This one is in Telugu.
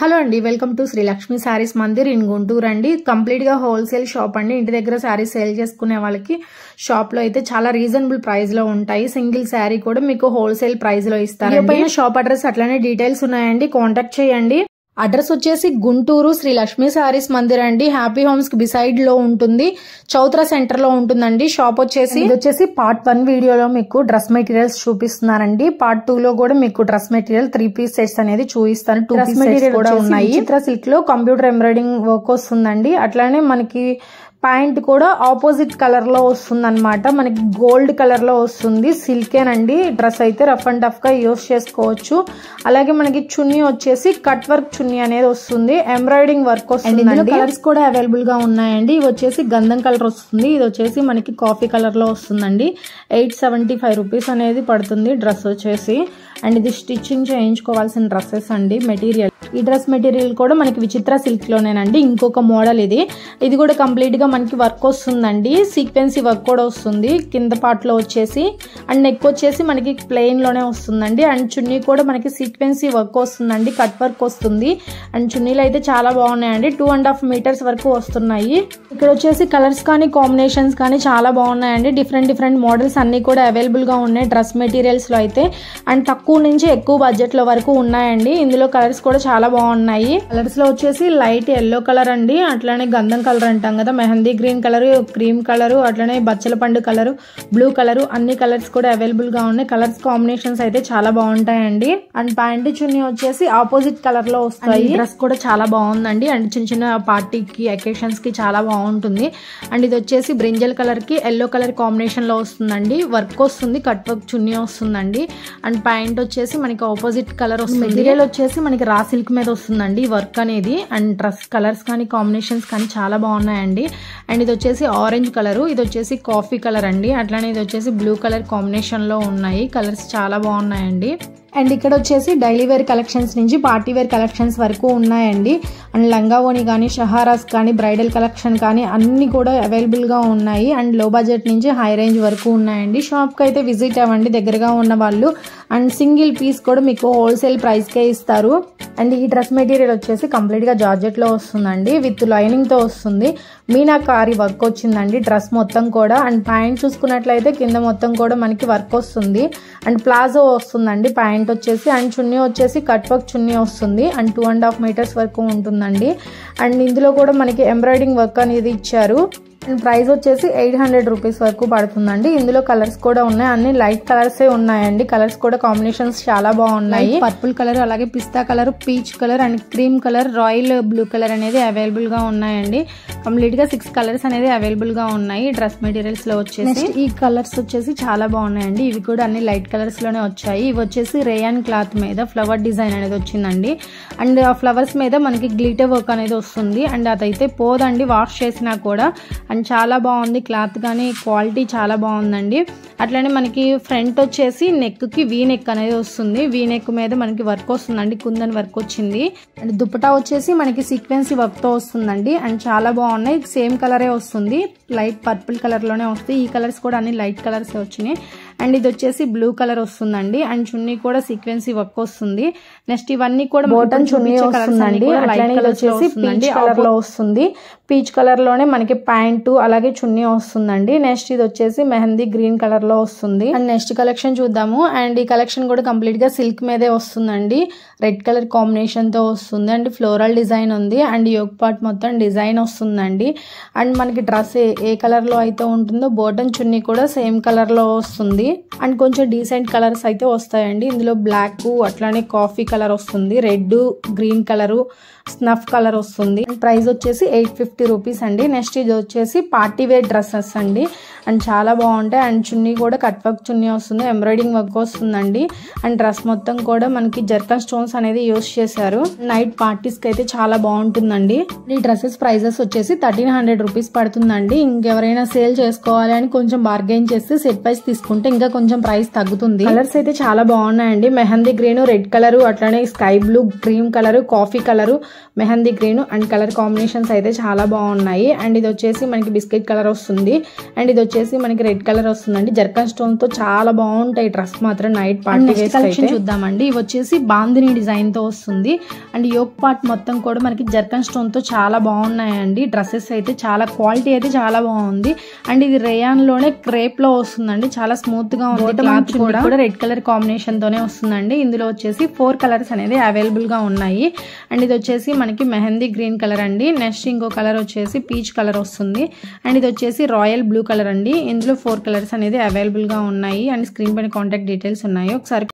హలో అండి, welcome to Shri Lakshmi sarees Mandir in Guntur అండి. కంప్లీట్ గా హోల్సేల్ షాప్ అండి. ఇంటి దగ్గర శారీస్ సేల్ చేసుకునే వాళ్ళకి షాప్ లో అయితే చాలా రీజనబుల్ ప్రైస్ లో ఉంటాయి. సింగిల్ శారీ కూడా మీకు హోల్సేల్ ప్రైస్ లో ఇస్తారు. పైన షాప్ అడ్రస్ అట్లానే డీటెయిల్స్ ఉన్నాయండి, కాంటాక్ట్ చేయండి. అడ్రస్ వచ్చేసి గుంటూరు శ్రీ లక్ష్మి శారీస్ మందిర్ అండి. హ్యాపీ హోమ్స్ కి బిసైడ్ లో ఉంటుంది, చౌత్రా సెంటర్ లో ఉంటుందండి. షాప్ వచ్చేసి ఇది వచ్చేసి పార్ట్ 1 వీడియోలో మీకు డ్రెస్ మెటీరియల్స్ చూపిస్తున్నారండి. పార్ట్ 2 లో కూడా మీకు డ్రెస్ మెటీరియల్ 3 పీస్ సెట్స్ అనేది చూపిస్తాను. 2 పీస్ మెటీరియల్ కూడా ఉన్నాయి. చిత్ర సిల్క్ లో కంప్యూటర్ ఎంబ్రాయిడింగ్ వర్క్ వస్తుందండి. అట్లానే మనకి ప్యాంట్ కూడా ఆపోజిట్ కలర్ లో వస్తుంది అనమాట. మనకి గోల్డ్ కలర్ లో వస్తుంది. సిల్కేనండి. డ్రెస్ అయితే రఫ్ అండ్ టఫ్ గా యూస్ చేసుకోవచ్చు. అలాగే మనకి చున్నీ వచ్చేసి కట్ వర్క్ చున్నీ అనేది వస్తుంది. ఎంబ్రాయిడింగ్ వర్క్ వస్తుంది. కలర్స్ కూడా అవైలబుల్ గా ఉన్నాయండి. ఇవి వచ్చేసి గంధం కలర్ వస్తుంది. ఇది వచ్చేసి మనకి కాఫీ కలర్ లో వస్తుందండి. 875 రూపీస్ అనేది పడుతుంది డ్రెస్ వచ్చేసి. అండ్ ఇది స్టిచ్చింగ్ చేయించుకోవాల్సిన డ్రెస్సెస్ అండి. మెటీరియల్ ఈ డ్రెస్ మెటీరియల్ కూడా మనకి విచిత్ర సిల్క్ లోనేనండి. ఇంకొక మోడల్ ఇది కూడా కంప్లీట్ గా మనకి వర్క్ వస్తుందండి. సీక్వెన్సీ వర్క్ కూడా వస్తుంది కింద పార్ట్ లో వచ్చేసి. అండ్ నెక్ వచ్చేసి మనకి ప్లెయిన్ లోనే వస్తుందండి. అండ్ చున్నీ కూడా మనకి సీక్వెన్సీ వర్క్ వస్తుందండి, కట్ వర్క్ వస్తుంది. అండ్ చున్నీలు అయితే చాలా బాగున్నాయండి. 2.5 మీటర్స్ వరకు వస్తున్నాయి. ఇక్కడ వచ్చేసి కలర్స్ కానీ కాంబినేషన్స్ కానీ చాలా బాగున్నాయండి. డిఫరెంట్ మోడల్స్ అన్ని కూడా అవైలబుల్ గా ఉన్నాయి డ్రెస్ మెటీరియల్స్ లో అయితే. అండ్ తక్కువ నుంచి ఎక్కువ బడ్జెట్ లో వరకు ఉన్నాయండి. ఇందులో కలర్స్ కూడా చాలా బాగున్నాయి. కలర్స్ లో వచ్చేసి లైట్ ఎల్లో కలర్ అండి, అట్లానే గంధం కలర్ అంటాం కదా, mehndi green colour, cream colour, అట్లానే బచ్చల పండు కలర్, బ్లూ కలర్, అన్ని కలర్స్ కూడా అవైలబుల్ గా ఉన్నాయి. కలర్స్ కాంబినేషన్స్ అయితే చాలా బాగుంటాయండి. అండ్ ప్యాంట్ చున్నీ వచ్చేసి ఆపోజిట్ కలర్ లో వస్తాయి. డ్రెస్ కూడా చాలా బాగుందండి. అండ్ చిన్న పార్టీకి అకేషన్స్ కి చాలా బాగుంటుంది. అండ్ ఇది వచ్చేసి బ్రింజల్ కలర్ కి ఎల్లో కలర్ కాంబినేషన్ లో వస్తుందండి. వర్క్ వస్తుంది, కట్ వర్క్ చున్నీ వస్తుందండి. అండ్ ప్యాంట్ వచ్చేసి మనకి ఆపోజిట్ కలర్ వస్తుంది. మెటీరియల్ వచ్చేసి మనకి రా సిల్క్ మీద వస్తుందండి వర్క్ అనేది. అండ్ డ్రెస్ కలర్స్ కానీ కాంబినేషన్స్ కానీ చాలా బాగున్నాయండి. అండ్ ఇది వచ్చేసి ఆరెంజ్ కలర్, ఇది వచ్చేసి కాఫీ కలర్ అండి. అట్లానే ఇది వచ్చేసి బ్లూ కలర్ కాంబినేషన్ లో ఉన్నాయి. కలర్స్ చాలా బాగున్నాయండి. అండ్ ఇక్కడ వచ్చేసి డైలీ వేర్ కలెక్షన్స్ నుంచి పార్టీ వేర్ కలెక్షన్స్ వరకు ఉన్నాయండి. అండ్ లంగావోని కానీ, షహారాస్ కానీ, బ్రైడల్ కలెక్షన్ కానీ అన్ని కూడా అవైలబుల్ గా ఉన్నాయి. అండ్ లో బడ్జెట్ నుంచి హై రేంజ్ వరకు ఉన్నాయండి. షాప్ కి అయితే విజిట్ అవ్వండి దగ్గరగా ఉన్న వాళ్ళు. అండ్ సింగిల్ పీస్ కూడా మీకు హోల్సేల్ ప్రైస్ కే ఇస్తారు. అండ్ ఈ డ్రెస్ మెటీరియల్ వచ్చేసి కంప్లీట్ గా జార్జెట్ లో వస్తుందండి, విత్ లైనింగ్ తో వస్తుంది. మీనాకారి వర్క్ వచ్చిందండి డ్రెస్ మొత్తం కూడా. అండ్ ప్యాంట్ చూసుకున్నట్లయితే కింద మొత్తం కూడా మనకి వర్క్ వస్తుంది. అండ్ ప్లాజో వస్తుందండి ప్యాంట్ వచ్చేసి. అండ్ చున్నీ వచ్చేసి కట్ వర్క్ చున్నీ వస్తుంది. అండ్ 2.5 మీటర్స్ వరకు ఉంటుందండి. అండ్ ఇందులో కూడా మనకి ఎంబ్రాయిడింగ్ వర్క్ అనేది ఇచ్చారు. అండ్ ప్రైస్ వచ్చేసి 800 రూపీస్ వరకు పడుతుందండి. ఇందులో కలర్స్ కూడా ఉన్నాయి, అన్ని లైట్ కలర్సే ఉన్నాయండి. కలర్స్ కూడా కాంబినేషన్స్ చాలా బాగున్నాయి. పర్పుల్ కలర్, అలాగే పిస్తా colour, peach colour and cream colour, royal blue colour అనేది అవైలబుల్ గా ఉన్నాయండి. కంప్లీట్ గా 6 కలర్స్ అనేది అవైలబుల్ గా ఉన్నాయి డ్రెస్ మెటీరియల్స్ లో వచ్చేసి. ఈ కలర్స్ వచ్చేసి చాలా బాగున్నాయండి. ఇవి కూడా అన్ని లైట్ కలర్స్ లోనే వచ్చాయి. ఇవి వచ్చేసి రేయాన్ క్లాత్ మీద ఫ్లవర్ డిజైన్ అనేది వచ్చిందండి. అండ్ ఆ ఫ్లవర్స్ మీద మనకి గ్లిటర్ వర్క్ అనేది వస్తుంది. అండ్ అదైతే పోదండి వాష్ చేసినా కూడా. అండ్ చాలా బాగుంది క్లాత్ కానీ, క్వాలిటీ చాలా బాగుందండి. అట్లనే మనకి ఫ్రంట్ వచ్చేసి నెక్ కి వీ నెక్ అనేది వస్తుంది. వీ నెక్ మీద మనకి వర్క్ వస్తుందండి, కుందన్ వర్క్ వచ్చింది. అండ్ దుపట్టా వచ్చేసి మనకి సీక్వెన్సీ వర్క్ తో వస్తుందండి. అండ్ చాలా బాగున్నాయి. సేమ్ కలరే వస్తుంది, లైట్ పర్పుల్ కలర్ లోనే వస్తాయి. ఈ కలర్స్ కూడా అన్ని లైట్ కలర్స్ వచ్చినాయి. అండ్ ఇది వచ్చేసి బ్లూ కలర్ వస్తుందండి. అండ్ చున్నీ కూడా సీక్వెన్సీ వర్క్ వస్తుంది. నెక్స్ట్ ఇవన్నీ కూడా బోటన్ చున్నీ వస్తుందండి. అట్లానే ఇది వచ్చేసి పీచ్ కలర్ లో వస్తుంది. పీచ్ కలర్ లోనే మనకి ప్యాంటు అలాగే చున్నీ వస్తుందండి. నెక్స్ట్ ఇది వచ్చేసి మెహందీ గ్రీన్ కలర్ లో వస్తుంది. అండ్ నెక్స్ట్ కలెక్షన్ చూద్దాము. అండ్ ఈ కలెక్షన్ కూడా కంప్లీట్ గా సిల్క్ మీదే వస్తుందండి. రెడ్ కలర్ కాంబినేషన్ తో వస్తుంది. అండ్ ఫ్లోరల్ డిజైన్ ఉంది. అండ్ యోగ్ పార్ట్ మొత్తం డిజైన్ వస్తుందండి. అండ్ మనకి డ్రెస్ ఏ కలర్ లో అయితే ఉంటుందో బోటన్ చున్నీ కూడా సేమ్ కలర్ లో వస్తుంది. అండ్ కొంచెం డీసెంట్ కలర్స్ అయితే వస్తాయండి. ఇందులో బ్లాక్, అట్లానే కాఫీ కలర్ వస్తుంది, red, green colour, snuff colour వస్తుంది. ప్రైస్ వచ్చేసి 850 రూపీస్ అండి. నెక్స్ట్ ఇది వచ్చేసి పార్టీ వేర్ డ్రెస్సెస్ అండి. అండ్ చాలా బాగుంటాయి. అండ్ చున్నీ కూడా కట్ వర్క్ చున్నీ వస్తుంది, ఎంబ్రాయిడింగ్ వర్క్ వస్తుందండి. అండ్ డ్రెస్ మొత్తం కూడా మనకి జర్కన్ స్టోన్స్ అనేది యూస్ చేశారు. నైట్ పార్టీస్ కి అయితే చాలా బాగుంటుందండి. ఈ డ్రెస్సెస్ ప్రైజెస్ వచ్చేసి 1300 రూపీస్ పడుతుందండి. ఇంకెవరైనా సేల్ చేసుకోవాలి అని కొంచెం బార్గెన్ చేస్తే సెట్ వైస్ తీసుకుంటే ఇంకా కొంచెం ప్రైస్ తగ్గుతుంది. కలర్స్ అయితే చాలా బాగున్నాయండి. మెహందీ గ్రీన్, రెడ్ కలర్, అట్లానే sky blue, cream colour, coffee colour, mehndi green and colour combinations అయితే చాలా బాగున్నాయి. అండ్ ఇది వచ్చేసి మనకి బిస్కెట్ కలర్ వస్తుంది. అండ్ ఇది వచ్చేసి వచ్చేసి మనకి రెడ్ కలర్ వస్తుందండి. జర్కన్ స్టోన్ తో చాలా బాగుంటాయి డ్రెస్ మాత్రం నైట్ పార్టీ వేర్ కలెక్షన్ చూద్దామండి. ఇవి వచ్చేసి బాందిని డిజైన్ తో వస్తుంది అండ్ యోక్ పార్ట్ మొత్తం కూడా మనకి జర్కన్ స్టోన్ తో చాలా బాగున్నాయండి. డ్రెస్సెస్ అయితే చాలా క్వాలిటీ అయితే చాలా బాగుంది అండ్ ఇది రేయాన్ లోనే క్రేప్ లో వస్తుందండి. చాలా స్మూత్ గా ఉంది. క్లాత్ కూడా రెడ్ కలర్ కాంబినేషన్ తోనే వస్తుందండి. ఇందులో వచ్చేసి 4 కలర్స్ అనేది అవైలబుల్ గా ఉన్నాయి అండ్ ఇది వచ్చేసి మనకి మెహందీ గ్రీన్ కలర్ అండి. నెక్స్ట్ ఇంకో కలర్ వచ్చేసి పీచ్ కలర్ వస్తుంది అండ్ ఇది వచ్చేసి రాయల్ బ్లూ కలర్ అండి. ఇందులో 4 కలర్స్ అనేది అవైలబుల్ గా ఉన్నాయి అండ్ స్క్రీన్ పైన కాంటాక్ట్ డీటెయిల్స్ ఉన్నాయి. ఒకసారి